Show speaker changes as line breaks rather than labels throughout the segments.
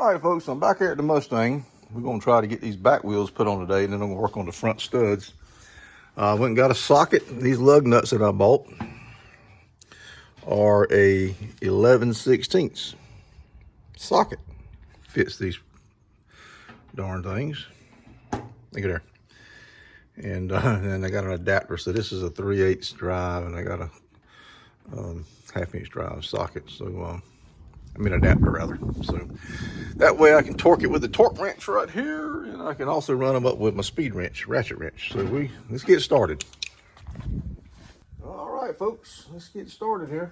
All right, folks, I'm back here at the Mustang. We're going to try to get these back wheels put on today, and then I'm going to work on the front studs. I went and got a socket. These lug nuts that I bought are a 11/16 socket. Fits these darn things. Look at there. And then I got an adapter. So this is a 3/8 drive, and I got a 1/2 inch drive socket. So I mean adapter rather. So that way I can torque it with the torque wrench right here, and I can also run them up with my speed wrench, ratchet wrench. So let's get started. All right, folks, let's get started here.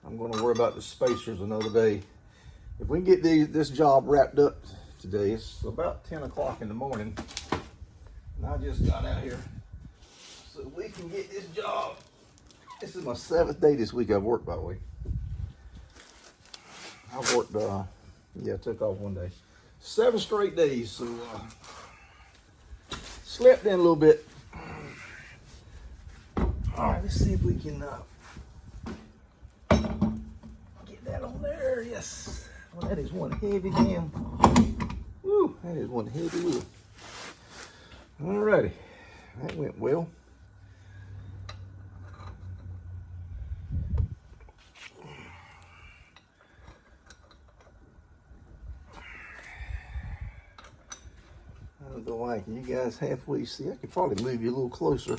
I'm going to worry about the spacers another day. If we can get this job wrapped up today, it's about 10 o'clock in the morning, and I just got out here, so we can get this job. This is my 7th day this week I've worked, by the way. I worked, I took off one day. 7 straight days, so slept in a little bit. All right, let's see if we can get that on there. Yes. Well, that is one heavy damn. Woo, that is one heavy wheel. All righty, that went well. I don't know why, can you guys halfway see? I could probably move you a little closer.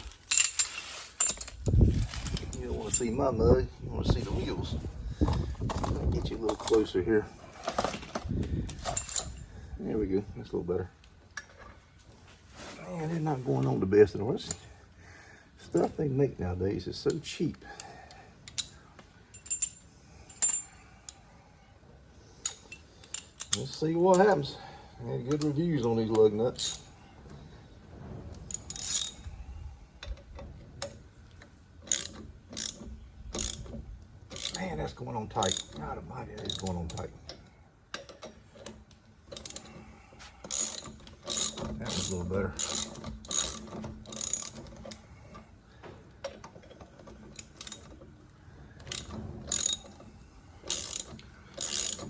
You don't want to see my mug, you want to see the wheels. I'll get you a little closer here. There we go, that's a little better. Man, they're not going on the best of the worst. Stuff they make nowadays is so cheap. Let's see what happens. I had good reviews on these lug nuts. Man, that's going on tight. God almighty, that is going on tight. That was a little better.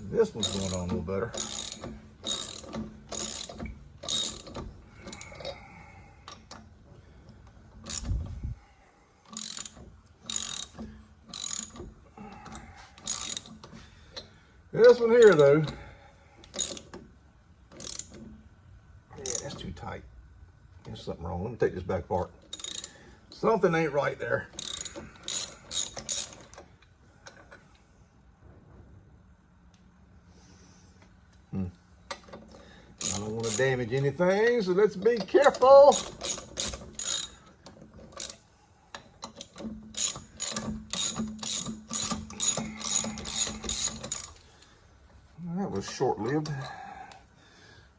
This one's going on a little better. This one here, though, yeah, that's too tight. There's something wrong. Let me take this back apart. Something ain't right there. I don't want to damage anything, so let's be careful. That was short-lived.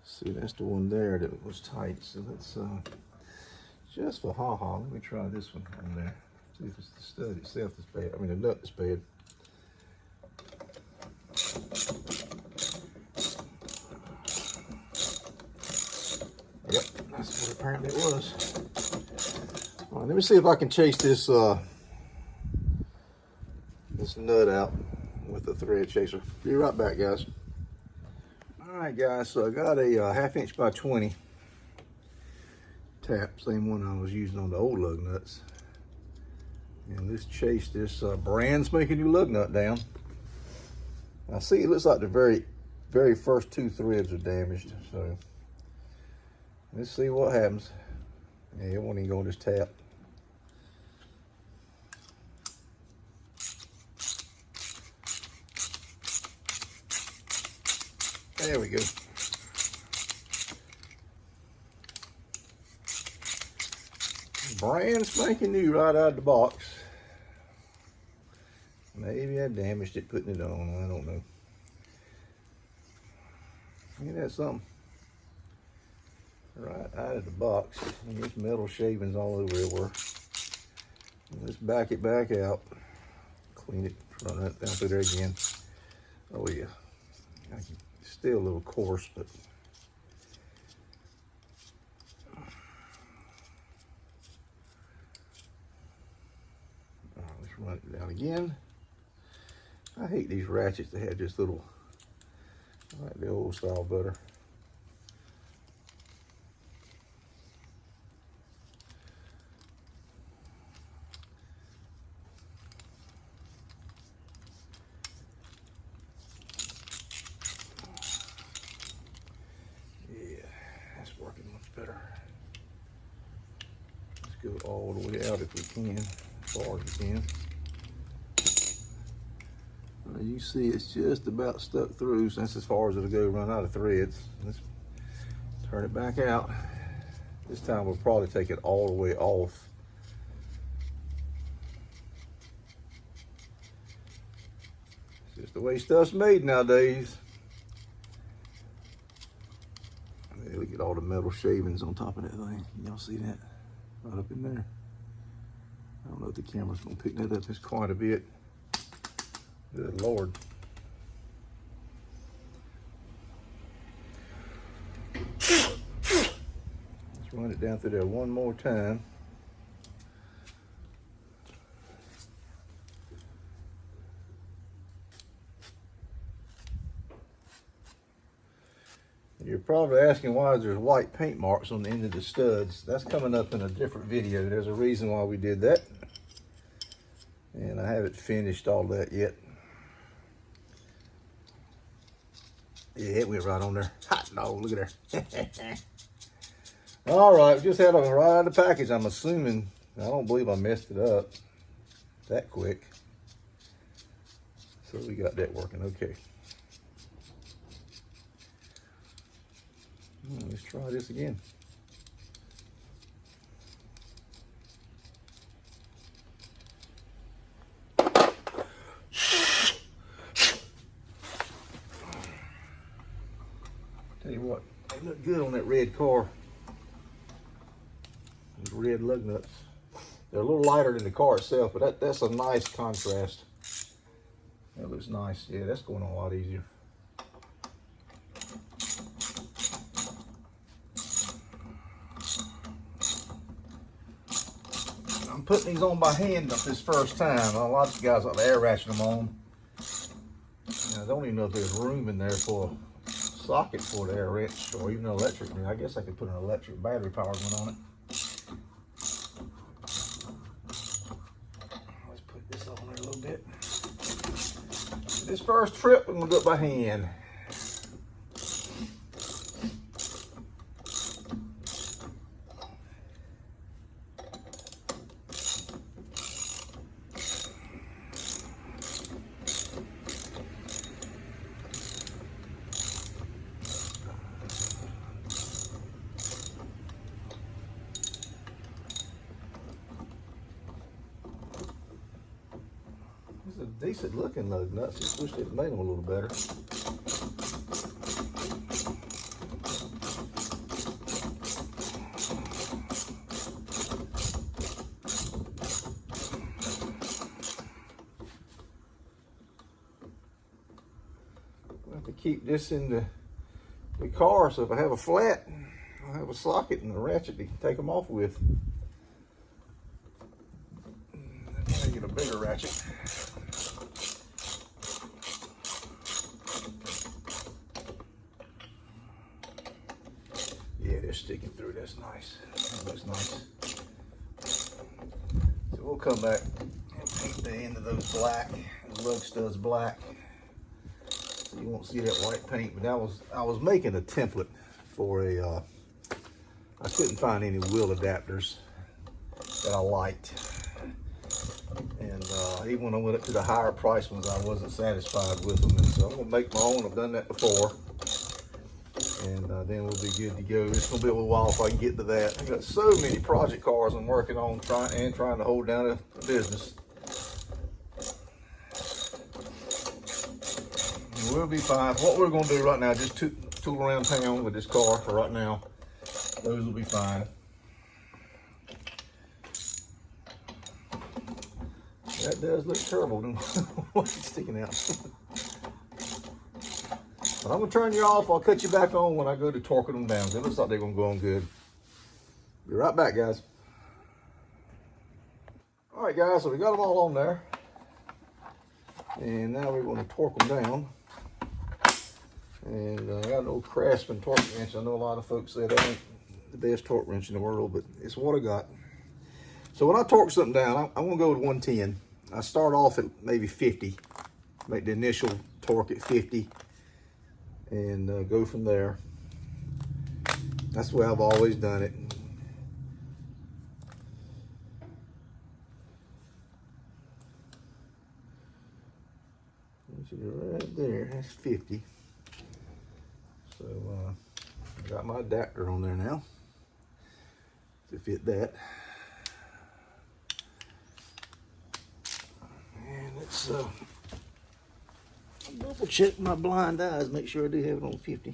See, that's the one there that was tight. So let's just for ha-ha, let me try this one on there. See if it's the stud itself that's bad. I mean, the nut is bad. Yep, that's what apparently it was. All right, let me see if I can chase this this nut out with the thread chaser. Be right back, guys. All right, guys, so I got a 1/2 inch by 20 tap, same one I was using on the old lug nuts. And let's chase this brand spanking new lug nut down. I see it looks like the very first 2 threads are damaged, so let's see what happens. Yeah, it won't even go on this tap. There we go. Brand spanking new right out of the box. Maybe I damaged it putting it on, I don't know. Ain't that something? Right out of the box. And there's metal shavings all over everywhere. Let's back it back out. Clean it, run that down through there again. Oh yeah. Still a little coarse, but all right, let's run it down again. I hate these ratchets that have just little, I like the old style better. Yeah, that's working much better. Let's go all the way out if we can, as far as we can. You see it's just about stuck through, so that's as far as it'll go, run out of threads. Let's turn it back out. This time we'll probably take it all the way off. It's just the way stuff's made nowadays. There, look at all the metal shavings on top of that thing. Y'all see that? Right up in there. I don't know if the camera's gonna pick that up. It's quite a bit. Good Lord. Let's run it down through there one more time. You're probably asking why there's white paint marks on the end of the studs. That's coming up in a different video. There's a reason why we did that. And I haven't finished all that yet. Yeah, it went right on there. Hot dog, look at there. All right, we just had them right out of the package. I'm assuming, I don't believe I messed it up that quick. So we got that working, okay. Let's try this again. Tell you what, they look good on that red car. Those red lug nuts. They're a little lighter than the car itself, but that's a nice contrast. That looks nice. Yeah, that's going on a lot easier. I'm putting these on by hand this first time. A lot of guys like to air ratchet them on. I don't even know if there's room in there for a socket for the air wrench or even an electric. I mean, I guess I could put an electric battery powered one on it. Let's put this on there a little bit. This first trip, I'm gonna do it by hand. It's a decent looking lug nuts. Just wish they'd made them a little better. I have to keep this in the car, so if I have a flat, I'll have a socket and a ratchet to take them off with. I get a bigger ratchet. Yeah, they're sticking through. That's nice. That looks nice. So we'll come back and paint the end of those black. The lug studs black. So you won't see that white paint. But I was making a template for a. I couldn't find any wheel adapters that I liked. And even when I went up to the higher price ones, I wasn't satisfied with them. And so I'm gonna make my own. I've done that before. And then we'll be good to go. It's gonna be a little while if I can get to that. I've got so many project cars I'm working on, trying to hold down the business. And we'll be fine. What we're gonna do right now, just tool around town with this car for right now. Those will be fine. That does look terrible. What's sticking out? But I'm gonna turn you off. I'll cut you back on when I go to torquing them down. It looks like they're gonna go on good. Be right back, guys. All right, guys. So we got them all on there. And now we're going to torque them down. And I got an old Craftsman torque wrench. I know a lot of folks say that ain't the best torque wrench in the world, but it's what I got. So when I torque something down, I'm going to go with 110. I start off at maybe 50. Make the initial torque at 50 and go from there. That's the way I've always done it. Right there, that's 50. So I got my adapter on there now to fit that. And let's double check my blind eyes, make sure I do have it on 50.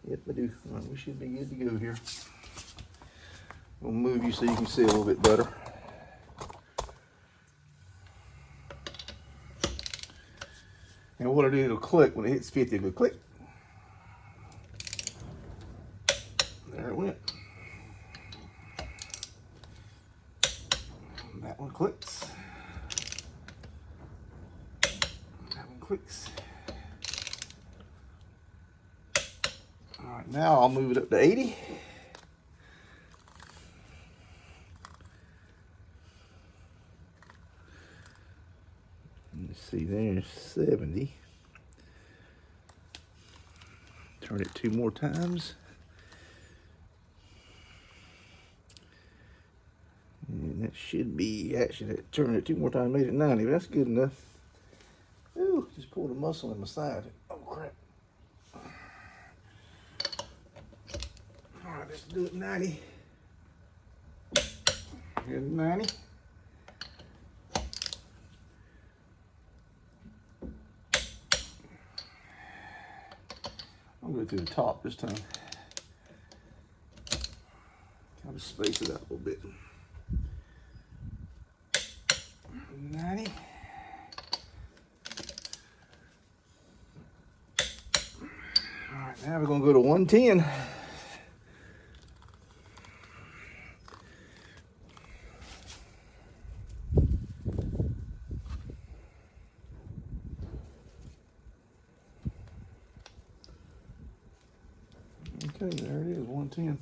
Yep, I do. All right, we should be good to go here. I'll move you so you can see a little bit better. And what I do, it'll click when it hits 50. It'll click. There it went. That one clicks. That one clicks. All right, now I'll move it up to 80. Let's see, there's 70. Turn it 2 more times. And that should be, actually, that turn it 2 more times, made it 90, but that's good enough. Ooh, just pulled a muscle in my side. Oh, crap. All right, let's do it 90. Here's 90. I'll go through the top this time. Kind of space it out a little bit. 90. All right, now we're going to go to 110. Okay, there it is, 110.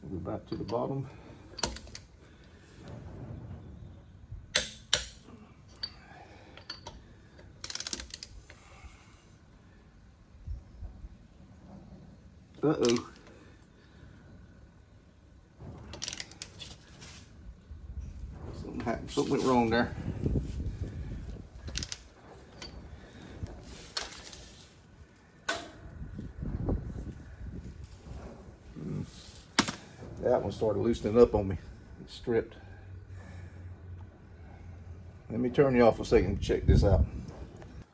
We'll go back to the bottom. Uh-oh. Something happened. Something went wrong there. That one started loosening up on me. It stripped. Let me turn you off for a second and check this out.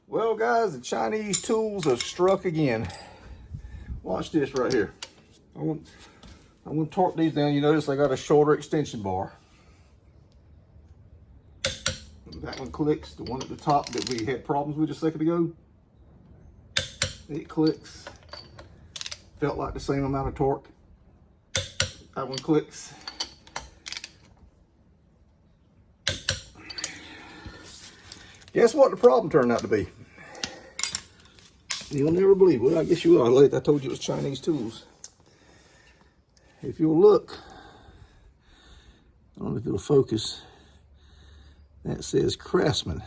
Well, guys, the Chinese tools have struck again. Watch this right here. I'm going to torque these down. You notice I got a shorter extension bar. That one clicks. The one at the top that we had problems with a second ago, it clicks. Felt like the same amount of torque. That one clicks. Guess what the problem turned out to be? You'll never believe. Well, I guess you will. I told you it was Chinese tools. If you'll look, I don't know if it'll focus. That says Craftsman.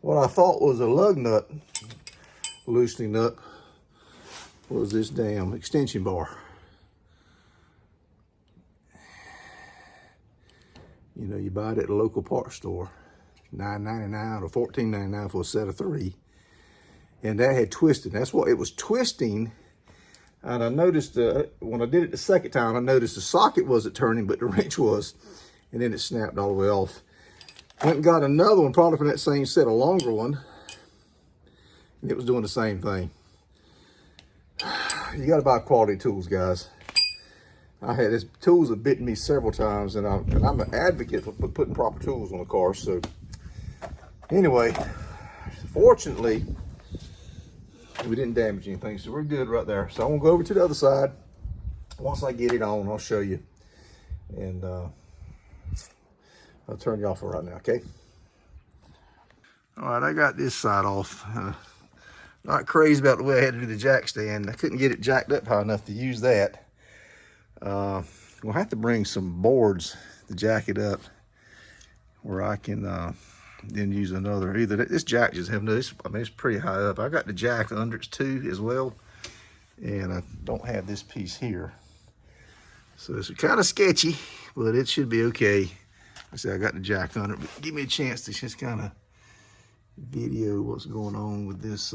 What I thought was a lug nut loosening up was this damn extension bar. You know, you buy it at a local parts store, $9.99 or $14.99 for a set of 3. And that had twisted. That's what it was twisting. And I noticed when I did it the second time, I noticed the socket wasn't turning, but the wrench was. And then it snapped all the way off. Went and got another one, probably from that same set, a longer one. And it was doing the same thing. You got to buy quality tools, guys. This tools have bitten me several times, and I'm an advocate for putting proper tools on a car. So anyway, Fortunately, we didn't damage anything, so we're good right there. So I'm gonna go over to the other side. Once I get it on, I'll show you. And I'll turn you off for right now, okay? All right, I got this side off. Not crazy about the way I had to do the jack stand. I couldn't get it jacked up high enough to use that. We'll have to bring some boards to jack it up where I can then use another. Either this jack just have no, I mean, it's pretty high up. I got the jack under it too as well. And I don't have this piece here. So it's kind of sketchy, but it should be okay. I say I got the jack under it, but give me a chance to just kind of video what's going on with this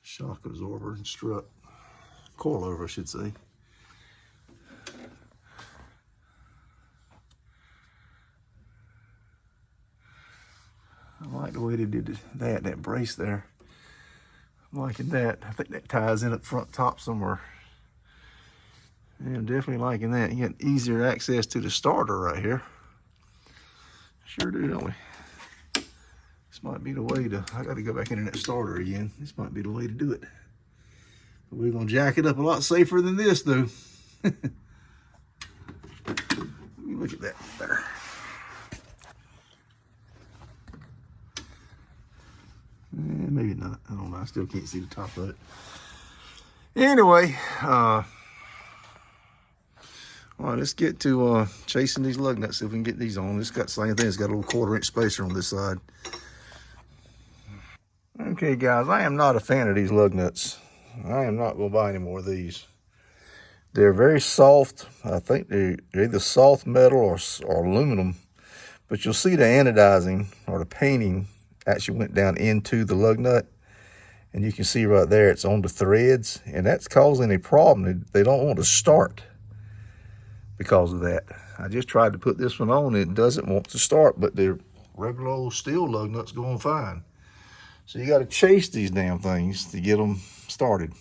shock absorber and strut, coilover, I should say. I like the way they did that brace there. I'm liking that. I think that ties in up front top somewhere. Yeah, I'm definitely liking that. You got easier access to the starter right here. Sure do, don't we? This might be the way to, I got to go back into that starter again. This might be the way to do it. But we're going to jack it up a lot safer than this, though. Let me look at that better. Maybe not. I don't know. I still can't see the top of it. Anyway, all right, let's get to chasing these lug nuts, see if we can get these on. It's got the same thing. It's got a little 1/4 inch spacer on this side. Okay, guys, I am not a fan of these lug nuts. I am not going to buy any more of these. They're very soft. I think they're either soft metal or aluminum. But you'll see the anodizing or the painting actually went down into the lug nut. And you can see right there, it's on the threads. And that's causing a problem. They don't want to start because of that. I just tried to put this one on. It doesn't want to start, but the regular old steel lug nuts going fine. So you got to chase these damn things to get them started.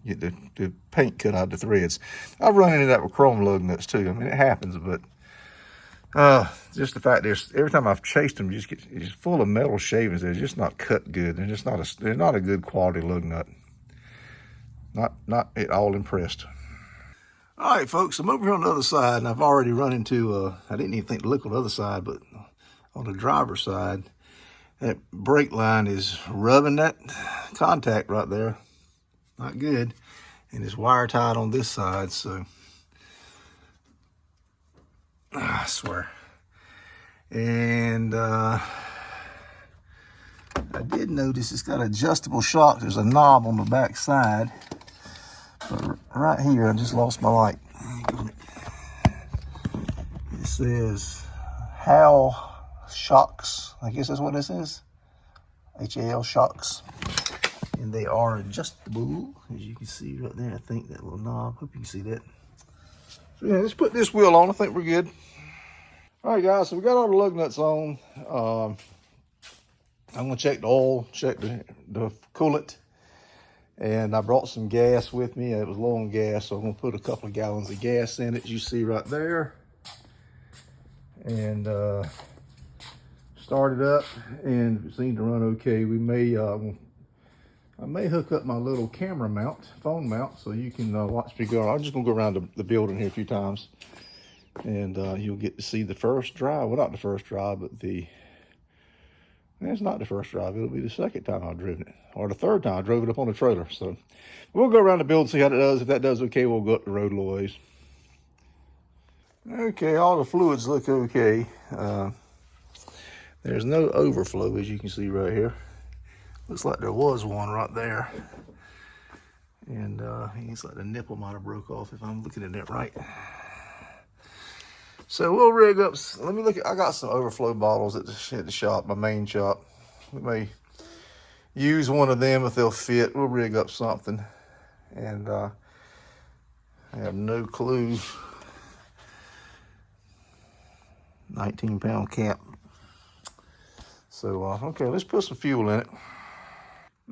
Get the paint cut out of the threads. I've run into that with chrome lug nuts too. I mean, it happens, but just the fact there's every time I've chased them, it's just full of metal shavings. They're just not cut good. They're not a good quality lug nut. Not at all impressed. All right, folks, I'm over here on the other side, and I've already run into, I didn't even think to look on the other side, but on the driver's side, that brake line is rubbing that contact right there. Not good. And it's wire tied on this side, so I swear. And I did notice it's got adjustable shock. There's a knob on the back side. But right here, I just lost my light. It says HAL shocks. I guess that's what this is. HAL shocks. And they are adjustable, as you can see right there. I think that little knob. Hope you can see that. So yeah, let's put this wheel on. I think we're good. All right, guys. So we got all the lug nuts on. I'm gonna check the oil, check the coolant, and I brought some gas with me. It was low on gas, so I'm gonna put a couple of gallons of gas in it. You see right there, and start it up, and it seemed to run okay. We may I may hook up my little camera mount, phone mount, so you can watch me go. I'm just gonna go around the building here a few times, and you'll get to see the first drive. Well, not the first drive, but it's not the first drive. It'll be the second time I've driven it, or the third time I drove it up on the trailer. So we'll go around the building, see how it does. If that does okay, we'll go up the road a little ways. Okay, all the fluids look okay. There's no overflow, as you can see right here. Looks like there was one right there. And it's like the nipple might have broke off if I'm looking at that right. So we'll rig up, let me look at, I got some overflow bottles at the shop, my main shop. We may use one of them if they'll fit. We'll rig up something. And I have no clue. 19-pound cap. So, okay, let's put some fuel in it.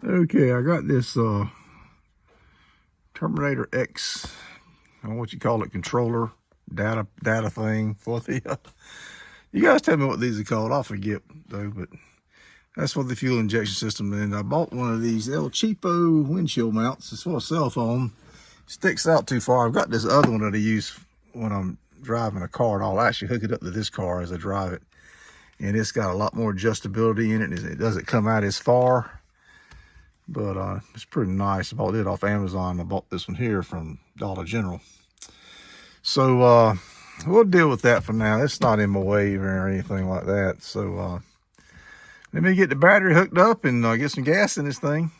Okay, I got this Terminator X, I don't know what you call it, controller, data thing for the, you guys tell me what these are called. I forget though, but That's for the fuel injection system. And I bought one of these El Cheapo windshield mounts. It's for a cell phone. Sticks out too far. I've got this other one that I use when I'm driving a car, and I'll actually hook it up to this car as I drive it. And it's got a lot more adjustability in it. It doesn't come out as far, but it's pretty nice. I bought it off Amazon. I bought this one here from Dollar General. So we'll deal with that for now. It's not in my way or anything like that. So let me get the battery hooked up and get some gas in this thing.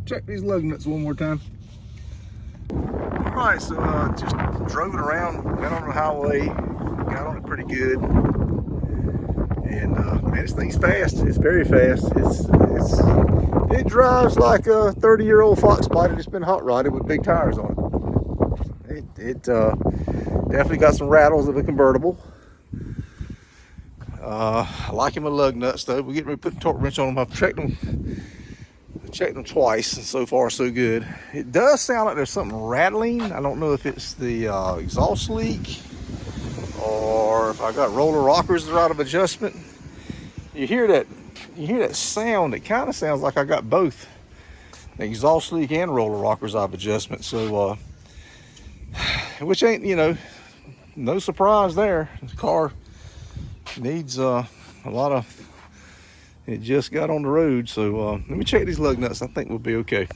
Check these lug nuts one more time. All right, so just drove it around, got on the highway, got on it pretty good, and man, this thing's fast. It's very fast. It drives like a 30-year-old Fox body that's been hot rodded with big tires on it. It definitely got some rattles of a convertible. I like him with lug nuts though. We're getting ready to put the torque wrench on them. I've checked them twice, and so far so good. It does sound like there's something rattling. I don't know if it's the exhaust leak or if I got roller rockers that are out of adjustment. You hear that sound. It kind of sounds like I got both the exhaust leak and roller rockers out of adjustment. So which ain't, no surprise there. The car needs a lot of, it just got on the road. So let me check these lug nuts. I think we'll be okay.